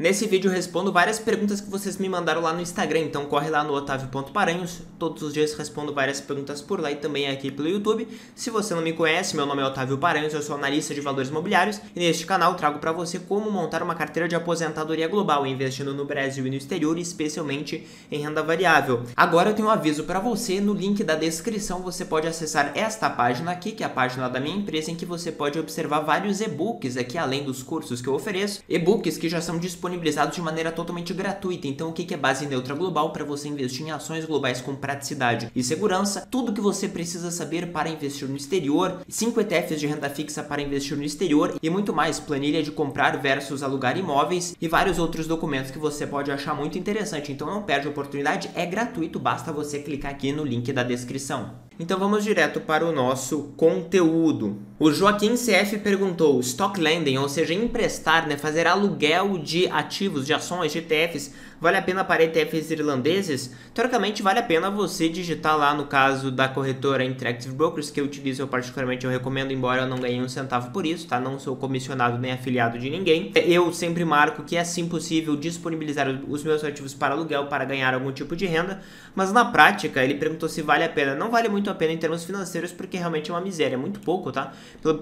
Nesse vídeo eu respondo várias perguntas que vocês me mandaram lá no Instagram, então corre lá no Otavio.Paranhos, todos os dias respondo várias perguntas por lá e também aqui pelo YouTube. Se você não me conhece, meu nome é Otávio Paranhos, eu sou analista de valores imobiliários e neste canal trago para você como montar uma carteira de aposentadoria global, investindo no Brasil e no exterior, especialmente em renda variável. Agora eu tenho um aviso para você, no link da descrição você pode acessar esta página aqui, que é a página da minha empresa, em que você pode observar vários e-books aqui, além dos cursos que eu ofereço, e-books que já são disponibilizados de maneira totalmente gratuita. Então o que é base neutra global para você investir em ações globais com praticidade e segurança, tudo que você precisa saber para investir no exterior, 5 ETFs de renda fixa para investir no exterior e muito mais, planilha de comprar versus alugar imóveis e vários outros documentos que você pode achar muito interessante. Então não perde a oportunidade, é gratuito, basta você clicar aqui no link da descrição. Então vamos direto para o nosso conteúdo. O Joaquim CF perguntou: stock lending, ou seja, emprestar, fazer aluguel de ativos, de ações, de ETFs, vale a pena para ETFs irlandeses? Teoricamente vale a pena você digitar lá no caso da corretora Interactive Brokers, que eu utilizo, eu recomendo, embora eu não ganhe um centavo por isso, tá? Não sou comissionado nem afiliado de ninguém. Eu sempre marco que é sim possível disponibilizar os meus ativos para aluguel para ganhar algum tipo de renda, mas na prática ele perguntou se vale a pena. Não vale muito a pena em termos financeiros, porque realmente é uma miséria, é muito pouco, tá?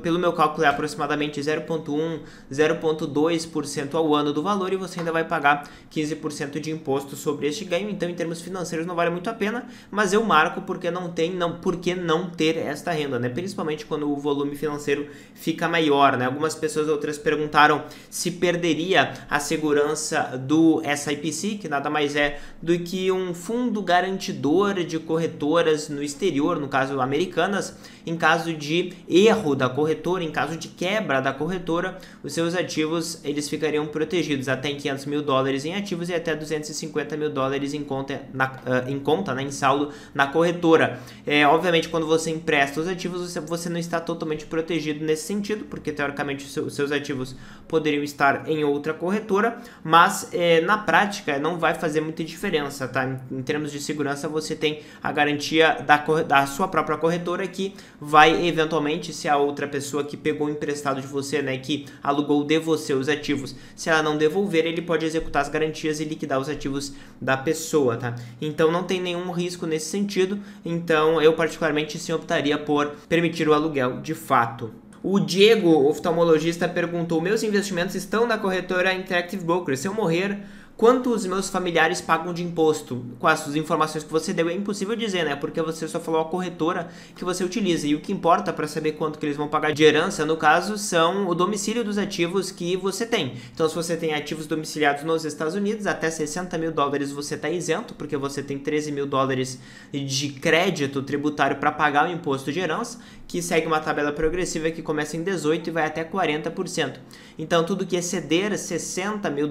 Pelo meu cálculo é aproximadamente 0,1, 0,2% ao ano do valor e você ainda vai pagar 15% de imposto sobre este ganho. Então em termos financeiros não vale muito a pena, mas eu marco porque por que não ter esta renda, Principalmente quando o volume financeiro fica maior, Algumas pessoas outras perguntaram se perderia a segurança do SIPC, que nada mais é do que um fundo garantidor de corretoras no exterior, no caso americanas. Em caso de erro da corretora, em caso de quebra da corretora, os seus ativos eles ficariam protegidos até em $500 mil em ativos e até $250 mil em saldo na corretora. Obviamente, quando você empresta os ativos, você não está totalmente protegido nesse sentido, porque teoricamente os seus ativos poderiam estar em outra corretora, mas na prática não vai fazer muita diferença, tá? Em termos de segurança, você tem a garantia da sua própria corretora, que vai eventualmente, se a outra pessoa que pegou emprestado de você, que alugou de você os ativos, se ela não devolver, ele pode executar as garantias e liquidar os ativos da pessoa, tá? Então não tem nenhum risco nesse sentido. Então eu particularmente sim optaria por permitir o aluguel de fato. O Diego, oftalmologista, perguntou: meus investimentos estão na corretora Interactive Brokers. Se eu morrer, quanto os meus familiares pagam de imposto? Com as informações que você deu é impossível dizer, Porque você só falou a corretora que você utiliza. E o que importa para saber quanto que eles vão pagar de herança, no caso, são o domicílio dos ativos que você tem. Então, se você tem ativos domiciliados nos Estados Unidos, até $60 mil você está isento, porque você tem $13 mil de crédito tributário para pagar o imposto de herança, que segue uma tabela progressiva que começa em 18% e vai até 40%. Então, tudo que exceder $60 mil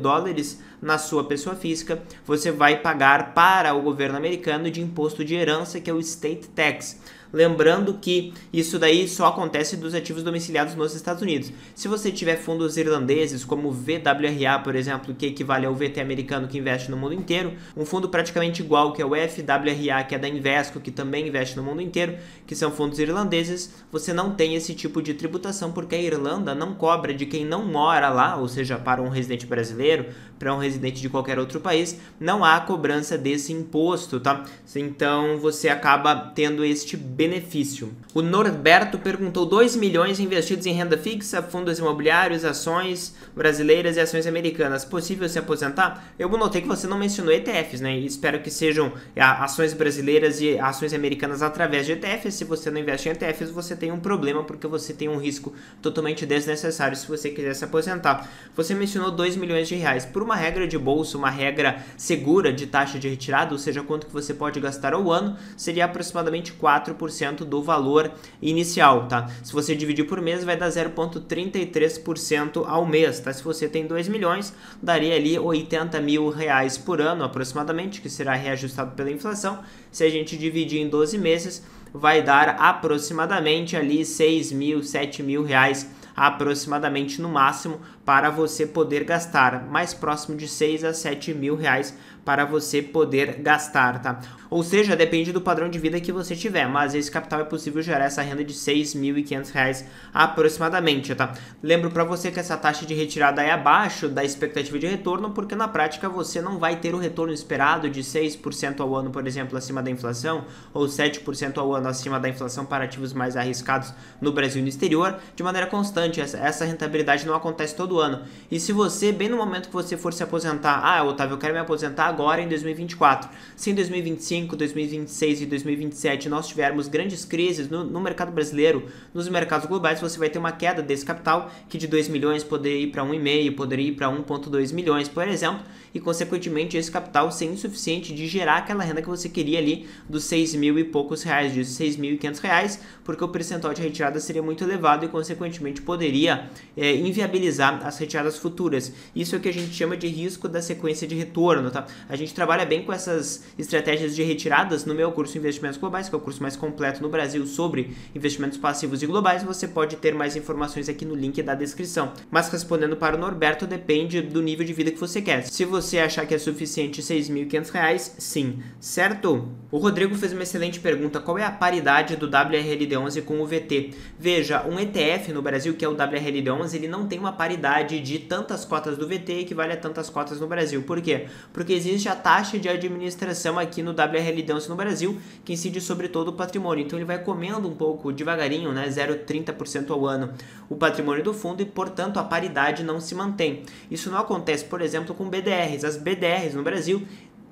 na sua pessoa física, você vai pagar para o governo americano de imposto de herança, que é o State Tax. Lembrando que isso daí só acontece dos ativos domiciliados nos Estados Unidos. Se você tiver fundos irlandeses, como o VWRA, por exemplo, que equivale ao VT americano, que investe no mundo inteiro, um fundo praticamente igual, que é o FWRA, que é da Invesco, que também investe no mundo inteiro, que são fundos irlandeses, você não tem esse tipo de tributação, porque a Irlanda não cobra de quem não mora lá, ou seja, para um residente brasileiro, para um residente de qualquer outro país, não há cobrança desse imposto, tá? Então você acaba tendo este benefício. O Norberto perguntou: 2 milhões investidos em renda fixa, fundos imobiliários, ações brasileiras e ações americanas, possível se aposentar? Eu notei que você não mencionou ETFs, E espero que sejam ações brasileiras e ações americanas através de ETFs. Se você não investe em ETFs, você tem um problema, porque você tem um risco totalmente desnecessário se você quiser se aposentar. Você mencionou R$2 milhões. Por uma regra de bolsa, uma regra segura de taxa de retirada, ou seja, quanto que você pode gastar ao ano, seria aproximadamente 4% do valor inicial, tá? Se você dividir por mês, vai dar 0,33% ao mês, tá? Se você tem 2 milhões, daria ali R$80 mil por ano, aproximadamente, que será reajustado pela inflação. Se a gente dividir em 12 meses, vai dar aproximadamente ali 6 mil, 7 mil reais aproximadamente no máximo para você poder gastar, mais próximo de 6 a 7 mil reais para você poder gastar, tá? Ou seja, depende do padrão de vida que você tiver, mas esse capital é possível gerar essa renda de R$ 6.500 aproximadamente, tá? Lembro para você que essa taxa de retirada é abaixo da expectativa de retorno, porque na prática você não vai ter o retorno esperado de 6% ao ano, por exemplo, acima da inflação, ou 7% ao ano acima da inflação para ativos mais arriscados no Brasil e no exterior, de maneira constante. Essa rentabilidade não acontece todo ano. E se você, bem no momento que você for se aposentar, Otávio, eu quero me aposentar agora em 2024, se em 2025, 2026 e 2027 nós tivermos grandes crises no mercado brasileiro, nos mercados globais, você vai ter uma queda desse capital, que de 2 milhões poderia ir para 1,5, poderia ir para 1,2 milhões, por exemplo, e consequentemente esse capital ser insuficiente de gerar aquela renda que você queria ali dos 6 mil e poucos reais, de 6.500 reais, porque o percentual de retirada seria muito elevado e consequentemente poderia inviabilizar as retiradas futuras. Isso é o que a gente chama de risco da sequência de retorno, tá? A gente trabalha bem com essas estratégias de retiradas no meu curso Investimentos Globais, que é o curso mais completo no Brasil sobre investimentos passivos e globais. Você pode ter mais informações aqui no link da descrição. Mas respondendo para o Norberto, depende do nível de vida que você quer. Se você achar que é suficiente R$ 6.500, sim, certo? O Rodrigo fez uma excelente pergunta: qual é a paridade do WRLD11 com o VT? Veja, um ETF no Brasil, que é o WRLD11, ele não tem uma paridade de tantas cotas do VT equivale a tantas cotas no Brasil. Por quê? Porque existe a taxa de administração aqui no WRLD11 no Brasil, que incide sobre todo o patrimônio. Então ele vai comendo um pouco devagarinho, né, 0,30% ao ano, o patrimônio do fundo, e portanto a paridade não se mantém. Isso não acontece, por exemplo, com BDRs. As BDRs no Brasil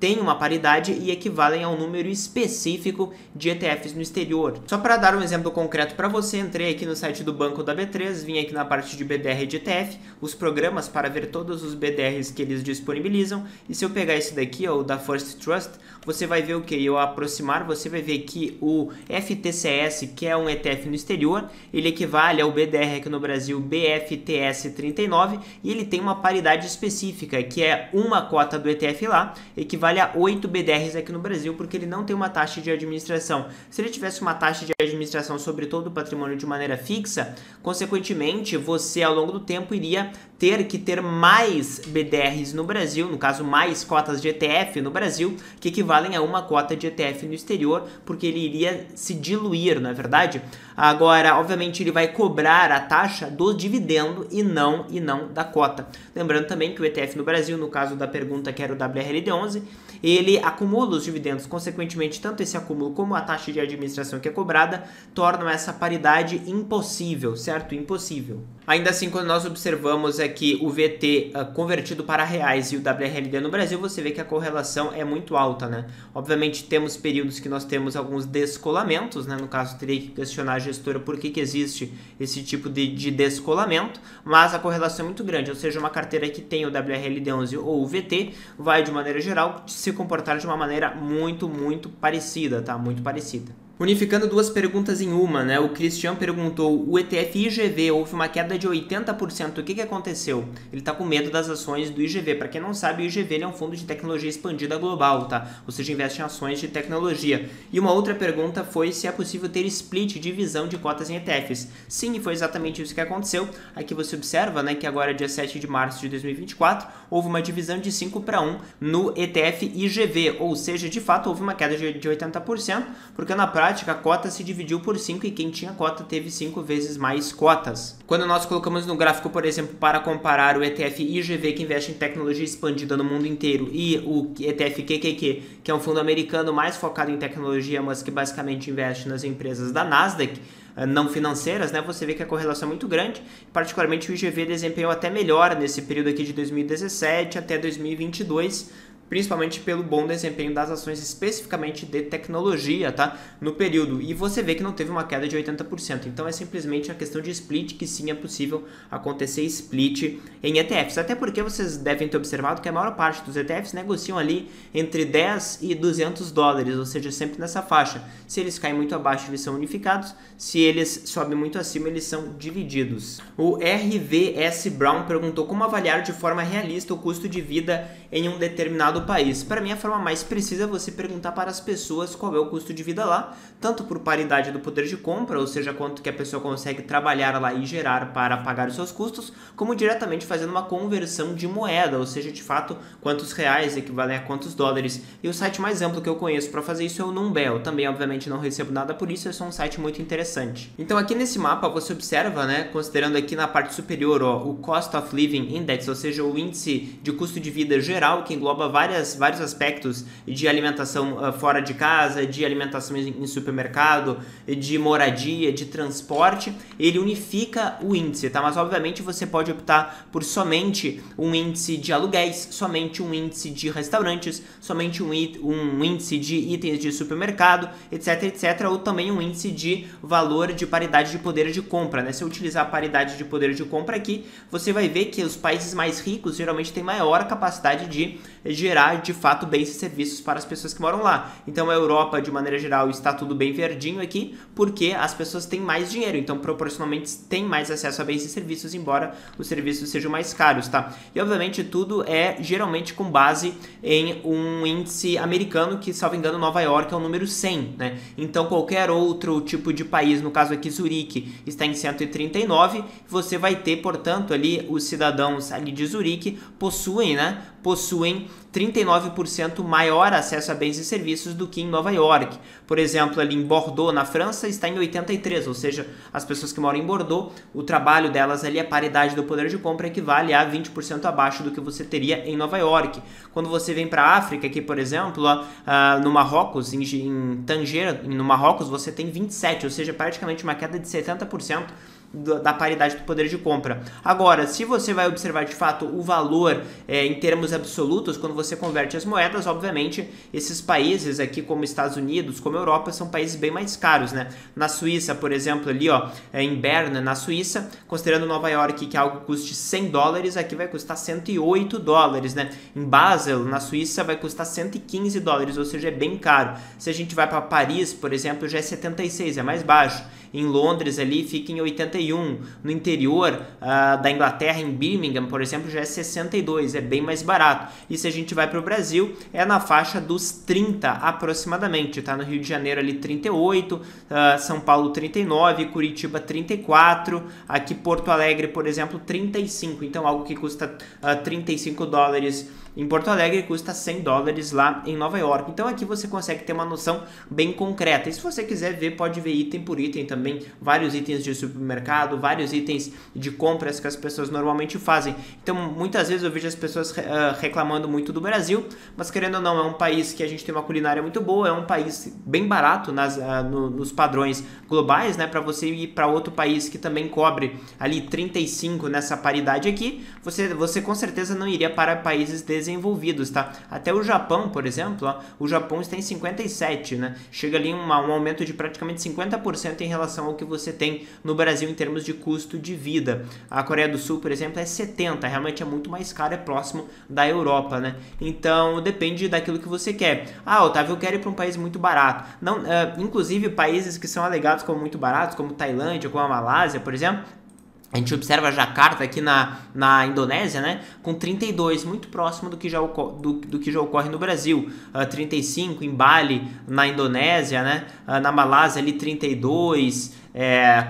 têm uma paridade e equivalem a um número específico de ETFs no exterior. Só para dar um exemplo concreto para você, entrei aqui no site do banco da B3, vim aqui na parte de BDR e de ETF, os programas para ver todos os BDRs que eles disponibilizam, e se eu pegar esse daqui, o da First Trust, você vai ver o que? Eu aproximar, você vai ver que o FTCS, que é um ETF no exterior, ele equivale ao BDR aqui no Brasil, BFTS 39, e ele tem uma paridade específica, que é uma cota do ETF lá, equivale a 8 BDRs aqui no Brasil, porque ele não tem uma taxa de administração. Se ele tivesse uma taxa de administração sobre todo o patrimônio de maneira fixa, consequentemente, você ao longo do tempo iria ter que ter mais BDRs no Brasil, no caso mais cotas de ETF no Brasil, que equivalem a uma cota de ETF no exterior, porque ele iria se diluir, não é verdade? Agora, obviamente, ele vai cobrar a taxa do dividendo e não da cota. Lembrando também que o ETF no Brasil, no caso da pergunta que era o WRLD11, ele acumula os dividendos, consequentemente, tanto esse acúmulo como a taxa de administração que é cobrada tornam essa paridade impossível, certo? Impossível. Ainda assim, quando nós observamos aqui o VT convertido para reais e o WRLD no Brasil, você vê que a correlação é muito alta, né? Obviamente, temos períodos que nós temos alguns descolamentos, né? No caso, teria que questionar a gestora por que existe esse tipo de descolamento, mas a correlação é muito grande, ou seja, uma carteira que tem o WRLD11 ou o VT vai, de maneira geral, se comportar de uma maneira muito parecida, tá? Muito parecida. Unificando duas perguntas em uma, né? O Cristian perguntou: o ETF IGV houve uma queda de 80%, o que aconteceu? Ele está com medo das ações do IGV. Para quem não sabe, o IGV ele é um fundo de tecnologia expandida global, tá? Ou seja, investe em ações de tecnologia. E uma outra pergunta foi se é possível ter split, divisão de cotas em ETFs. Sim, foi exatamente isso que aconteceu. Aqui você observa, né, que agora, dia 7 de março de 2024, houve uma divisão de 5:1 no ETF IGV, ou seja, de fato houve uma queda de 80%, porque na prática a cota se dividiu por 5 e quem tinha cota teve 5 vezes mais cotas. Quando nós colocamos no gráfico, por exemplo, para comparar o ETF IGV, que investe em tecnologia expandida no mundo inteiro, e o ETF QQQ, que é um fundo americano mais focado em tecnologia, mas que basicamente investe nas empresas da Nasdaq, não financeiras, né, você vê que a correlação é muito grande. Particularmente o IGV desempenhou até melhor nesse período aqui de 2017 até 2022, principalmente pelo bom desempenho das ações especificamente de tecnologia, tá? No período. E você vê que não teve uma queda de 80%. Então é simplesmente a questão de split, que sim é possível acontecer split em ETFs. Até porque vocês devem ter observado que a maior parte dos ETFs negociam ali entre 10 e 200 dólares, ou seja, sempre nessa faixa. Se eles caem muito abaixo, eles são unificados. Se eles sobem muito acima, eles são divididos. O RVS Brown perguntou: como avaliar de forma realista o custo de vida em um determinado determinado país? Para mim, a forma mais precisa é você perguntar para as pessoas qual é o custo de vida lá, tanto por paridade do poder de compra, ou seja, quanto que a pessoa consegue trabalhar lá e gerar para pagar os seus custos, como diretamente fazendo uma conversão de moeda, ou seja, de fato, quantos reais equivalem a quantos dólares. E o site mais amplo que eu conheço para fazer isso é o Numbeo. Também, obviamente, não recebo nada por isso, é só um site muito interessante. Então, aqui nesse mapa, você observa, né, considerando aqui na parte superior, ó, o Cost of Living Index, ou seja, o índice de custo de vida geral, que engloba vários aspectos de alimentação fora de casa, de alimentação em supermercado, de moradia, de transporte. Ele unifica o índice, tá? Mas, obviamente, você pode optar por somente um índice de aluguéis, somente um índice de restaurantes, somente um índice de itens de supermercado, etc, etc, ou também um índice de valor de paridade de poder de compra, né? Se eu utilizar a paridade de poder de compra aqui, você vai ver que os países mais ricos geralmente têm maior capacidade de gerar, de fato, bens e serviços para as pessoas que moram lá. Então, a Europa, de maneira geral, está tudo bem verdinho aqui, porque as pessoas têm mais dinheiro, então, proporcionalmente, têm mais acesso a bens e serviços, embora os serviços sejam mais caros, tá? E, obviamente, tudo é geralmente com base em um índice americano, que, salvo engano, Nova York é o número 100, né? Então, qualquer outro tipo de país, no caso aqui, Zurique, está em 139, você vai ter, portanto, ali, os cidadãos ali de Zurique possuem 39% maior acesso a bens e serviços do que em Nova York. Por exemplo, ali em Bordeaux, na França, está em 83, ou seja, as pessoas que moram em Bordeaux, o trabalho delas ali, a paridade do poder de compra equivale a 20% abaixo do que você teria em Nova York. Quando você vem para a África, aqui, por exemplo, no Marrocos, em Tanger, no Marrocos, você tem 27, ou seja, praticamente uma queda de 70% da paridade do poder de compra. Agora, se você vai observar de fato o valor em termos absolutos, quando você converte as moedas, obviamente, esses países aqui como Estados Unidos, como Europa, são países bem mais caros, né? Na Suíça, por exemplo, ali, ó, em Berna, na Suíça, considerando Nova York que algo custe $100, aqui vai custar $108, né? Em Basel, na Suíça, vai custar $115, ou seja, é bem caro. Se a gente vai para Paris, por exemplo, já é 76, é mais baixo. Em Londres ali fica em 81, no interior da Inglaterra, em Birmingham, por exemplo, já é 62, é bem mais barato. E se a gente vai para o Brasil, é na faixa dos 30 aproximadamente, tá? No Rio de Janeiro ali 38, São Paulo 39, Curitiba 34, aqui Porto Alegre, por exemplo, 35, então algo que custa $35 em Porto Alegre custa $100 lá em Nova York. Então aqui você consegue ter uma noção bem concreta. E se você quiser ver, pode ver item por item também, vários itens de supermercado, vários itens de compras que as pessoas normalmente fazem. Então muitas vezes eu vejo as pessoas reclamando muito do Brasil, mas querendo ou não, é um país que a gente tem uma culinária muito boa, é um país bem barato nos padrões globais, né? Para você ir para outro país que também cobre ali 35 nessa paridade aqui, você com certeza não iria para países desenvolvidos, tá? Até o Japão, por exemplo, ó, o Japão está em 57, né? Chega ali um aumento de praticamente 50% em relação ao que você tem no Brasil em termos de custo de vida. A Coreia do Sul, por exemplo, é 70, realmente é muito mais caro, é próximo da Europa, né? Então, depende daquilo que você quer. Ah, Otávio, eu quero ir para um país muito barato. Não, inclusive, países que são alegados como muito baratos, como Tailândia, como a Malásia, por exemplo, a gente observa Jakarta aqui na Indonésia, né, com 32, muito próximo do que já ocorre no Brasil. 35 em Bali, na Indonésia, né, na Malásia ali 32,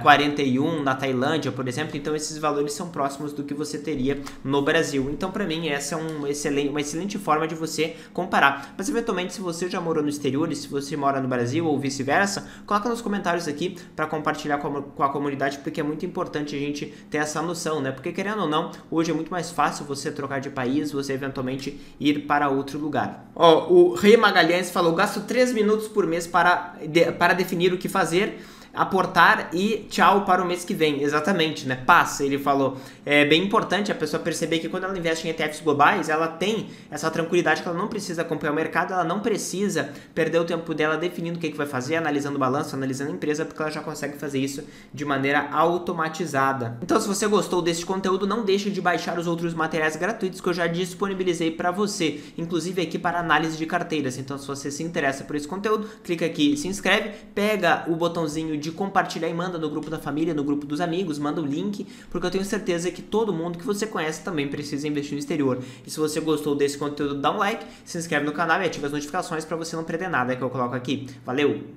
41 na Tailândia, por exemplo. Então esses valores são próximos do que você teria no Brasil. Então para mim essa é uma excelente forma de você comparar. Mas eventualmente, se você já morou no exterior e se você mora no Brasil ou vice-versa, coloca nos comentários aqui para compartilhar com a comunidade, porque é muito importante a gente ter essa noção, né? Porque querendo ou não, hoje é muito mais fácil você trocar de país, você eventualmente ir para outro lugar. Ó, o Rei Magalhães falou: gasto 3 minutos por mês para definir o que fazer, aportar e tchau para o mês que vem. Exatamente, né? Passa, ele falou. É bem importante a pessoa perceber que quando ela investe em ETFs globais, ela tem essa tranquilidade que ela não precisa acompanhar o mercado, ela não precisa perder o tempo dela definindo o que vai fazer, analisando o balanço, analisando a empresa, porque ela já consegue fazer isso de maneira automatizada. Então, se você gostou desse conteúdo, não deixe de baixar os outros materiais gratuitos que eu já disponibilizei para você, inclusive aqui para análise de carteiras. Então, se você se interessa por esse conteúdo, clica aqui, se inscreve, pega o botãozinho de compartilhar e manda no grupo da família, no grupo dos amigos, manda o link, porque eu tenho certeza que todo mundo que você conhece também precisa investir no exterior. E se você gostou desse conteúdo, dá um like, se inscreve no canal e ativa as notificações para você não perder nada que eu coloco aqui. Valeu!